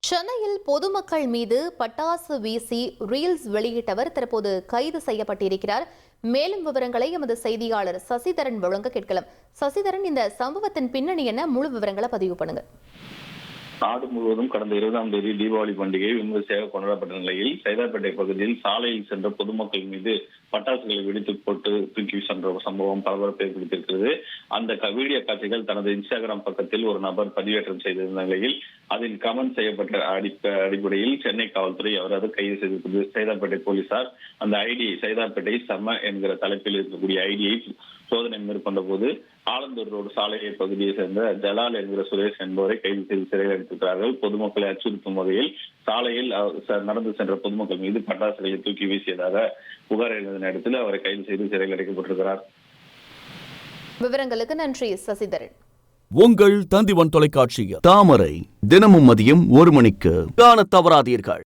சென்னையில் பொதுமக்கள் மீது பட்டாசு வீசி ரீல்ஸ் வெளியிட்டவர் தற்போது கைது செய்யப்பட்டிருக்கிறார். மேலும் விவரங்களை எமது செய்தியாளர் சசிதரன் வழங்க கேட்கலாம். சசிதரன், இந்த சம்பவத்தின் பின்னணி என்ன? முழு விவரங்களை பதிவு பண்ணுங்க. நாடு முழுவதும் கடந்த 20ஆம் தேதி தீபாவளி பண்டிகை விமரிசையாக கொண்டாடப்பட்ட நிலையில் சைதாப்பேட்டை பகுதியில் சாலையில் சென்ற பொதுமக்கள் மீது பட்டாசுகளை வெடித்து போட்டு தூக்கி சென்ற சம்பவம் பரபரப்பை ஏற்படுத்தியிருக்கிறது. அந்த வீடியோ காட்சிகள் தனது இன்ஸ்டாகிராம் பக்கத்தில் ஒரு நபர் பதிவேற்றம் செய்திருந்த நிலையில் அதில் கமெண்ட் செய்யப்பட்ட அடிப்படையில் சென்னை காவல்துறை அவரது கைது செய்திருக்கிறது. சைதாப்பேட்டை போலீசார் அந்த ஐடி சைதாப்பேட்டை சம என்கிற தலைப்பில் இருக்கக்கூடிய ஐடியை சோதனை மேற்கொண்ட போது ஆலந்தூர் ரோடு சாலை பகுதியை சேர்ந்த ஜலால் என்கிற சுரேஷ் என்பவரை கைது செய்து சிறையில் அடைத்திருக்கிறார்கள். பொதுமக்களை அச்சுறுத்தும் வகையில் சாலையில் நடந்து சென்ற பொதுமக்கள் மீது பட்டாசுகளை தூக்கி வீசியதாக புகார் எழுந்த இடத்தில் அவரை கைது செய்து சிறையில் அடைக்கப்பட்டிருக்கிறார். விவரங்களுக்கு நன்றி சசிதரன். உங்கள் தந்திவன் தொலைக்காட்சியில் தாமரை தினமும் மதியம் 1 மணிக்கு காண தவறாதீர்கள்.